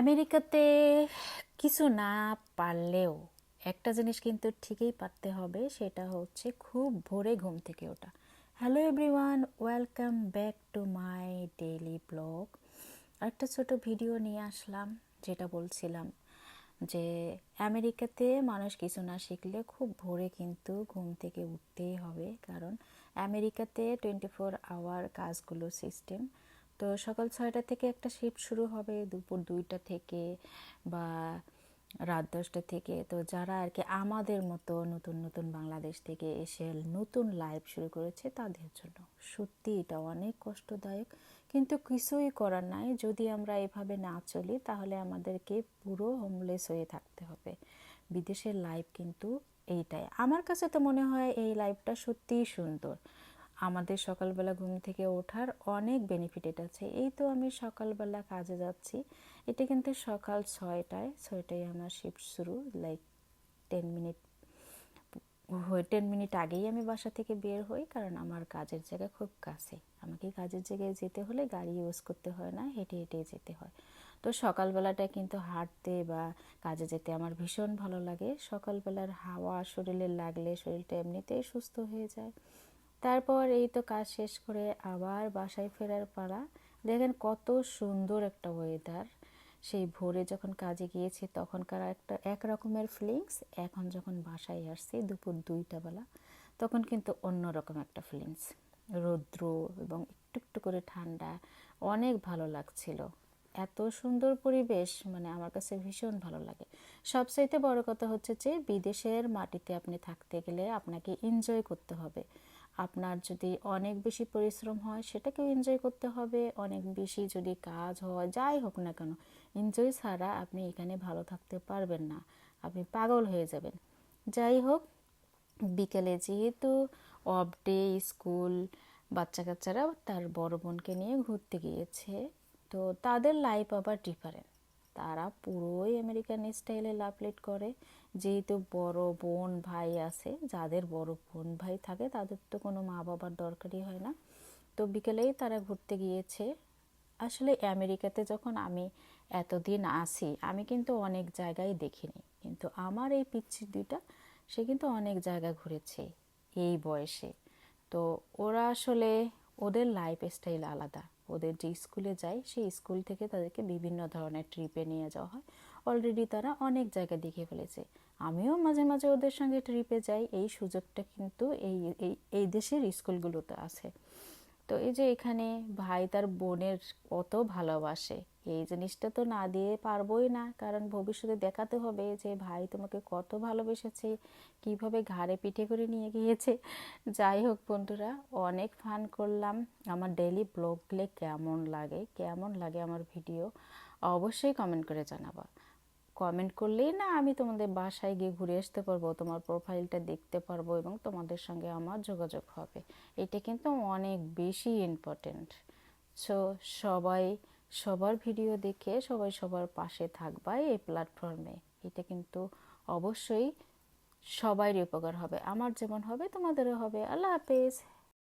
আমেরিকাতে কিছু না পারলেও একটা জিনিস কিন্তু ঠিকই পারতে হবে, সেটা হচ্ছে খুব ভোরে ঘুম থেকে ওঠা। Hello everyone, welcome back to my daily blog. একটা ছোট ভিডিও নিয়ে আসলাম, যেটা বলছিলাম যে আমেরিকাতে মানুষ কিছু না শিখলে খুব ভোরে কিন্তু ঘুম থেকে উঠতেই হবে, কারণ আমেরিকাতে 24 আওয়ার কাজগুলো সিস্টেম। তো সকাল 6টা থেকে একটা শিফট শুরু হবে, দুপুর 2টা থেকে বা রাত 10টা থেকে। তো যারা আর কি আমাদের মতো নতুন নতুন বাংলাদেশ থেকে এসে নতুন লাইফ শুরু করেছে, তাদের জন্য সত্যি এটা অনেক কষ্টদায়ক, কিন্তু কিছুই করার নাই। যদি আমরা এভাবে না চলি তাহলে আমাদেরকে পুরো হোমলেস হয়ে থাকতে হবে। বিদেশের লাইফ কিন্তু এইটাই, আমার কাছে তো মনে হয় এই লাইফটা সত্যিই সুন্দর। আমাদের সকালবেলা ঘুম থেকে ওঠার অনেক বেনিফিট আছে। এই তো আমি সকালবেলা কাজে যাচ্ছি, এটা কিন্তু সকাল 6টায় আমার শিফট শুরু। লাইক 10 মিনিট 10 মিনিট আগেই আমি বাসা থেকে বের হই, কারণ আমার কাজের জায়গা খুব কাছে। আমাকে কাজের জায়গায় যেতে হলে গাড়ি ইউজ করতে হয় না, হেঁটে হেঁটে যেতে হয়। তো সকালবেলাটা কিন্তু হাঁটতে বা কাজে যেতে আমার ভীষণ ভালো লাগে। সকালবেলার হাওয়া শরীরে লাগলে শরীরটা এমনিতেই সুস্থ হয়ে যায়। তারপর এই তো কাজ শেষ করে আবার বাসায় ফেরার পালা। দেখেন কত সুন্দর একটা ওয়েদার। সেই ভোরে যখন কাজে গিয়েছি তখনকার একটা এক রকমের ফিলিংস, এখন যখন বাসায় আসছি দুপুর 2টা বেলা, তখন কিন্তু অন্যরকম একটা ফিলিংস। রৌদ্র এবং একটু একটু করে ঠান্ডা, অনেক ভালো লাগছিল। এত সুন্দর পরিবেশ, মানে আমার কাছে ভীষণ ভালো লাগে। সবচাইতে বড় কথা হচ্ছে যে বিদেশের মাটিতে আপনি থাকতে গেলে আপনাকে এনজয় করতে হবে। আপনার যদি অনেক বেশি পরিশ্রম হয় সেটাকেও এনজয় করতে হবে, অনেক বেশি যদি কাজ হয়, যাই হোক না কেন, এনজয় ছাড়া আপনি এখানে ভালো থাকতে পারবেন না, আপনি পাগল হয়ে যাবেন। যাই হোক, বিকেলে যেহেতু অফ ডে স্কুল, বাচ্চা কাচ্চারা তার বড় বোনকে নিয়ে ঘুরতে গিয়েছে। তো তাদের লাইফ আবার ডিফারেন্ট, তারা পুরোই আমেরিকান স্টাইলে লাভ লিড করে। যেহেতু বড় বোন ভাই আছে, যাদের বড় বোন ভাই থাকে তাদের তো কোনো মা বাবার দরকারই হয় না। তো বিকেলেই তারা ঘুরতে গিয়েছে। আসলে আমেরিকাতে যখন আমি এতদিন আসি, আমি কিন্তু অনেক জায়গায় দেখিনি, কিন্তু আমার এই পিচ্ছি দুইটা, সে কিন্তু অনেক জায়গা ঘুরেছে এই বয়সে। তো ওরা আসলে, ওদের লাইফ স্টাইল আলাদা। ওদের যে স্কুলে যায় সেই স্কুল থেকে তাদেরকে বিভিন্ন ধরনের ট্রিপে নিয়ে যাওয়া হয়। অলরেডি তারা অনেক জায়গা দেখে ফেলেছে। আমিও মাঝে মাঝে ওদের সঙ্গে ট্রিপে যাই, এই সুযোগটা কিন্তু এই এই এই দেশের স্কুলগুলোতে আছে। তো এই যে এখানে ভাই তার বোনের কত ভালোবাসে, এই জিনিসটা তো না দিয়ে পারবোই না, কারণ ভবিষ্যতে দেখাতে হবে যে ভাই তোমাকে কত ভালোবেসেছে, কিভাবে ঘাড়ে পিঠে করে নিয়ে গিয়েছে। যাই হোক বন্ধুরা, অনেক ফান করলাম। আমার ডেইলি ব্লগগুলো কেমন লাগে আমার ভিডিও, অবশ্যই কমেন্ট করে জানাবা। কমেন্ট করলেই না আমি তোমাদের বাসায় গিয়ে ঘুরে আসতে পারবো, তোমার প্রোফাইলটা দেখতে পারবো এবং তোমাদের সঙ্গে আমার যোগাযোগ হবে। এটা কিন্তু অনেক বেশি ইম্পর্টেন্ট। সো সবাই সবার ভিডিও দেখে সবাই সবার পাশে থাকবা এই প্ল্যাটফর্মে। এটা কিন্তু অবশ্যই সবারই উপকার হবে, আমার যেমন হবে তোমাদেরও হবে। আল্লাহ হাফেজ।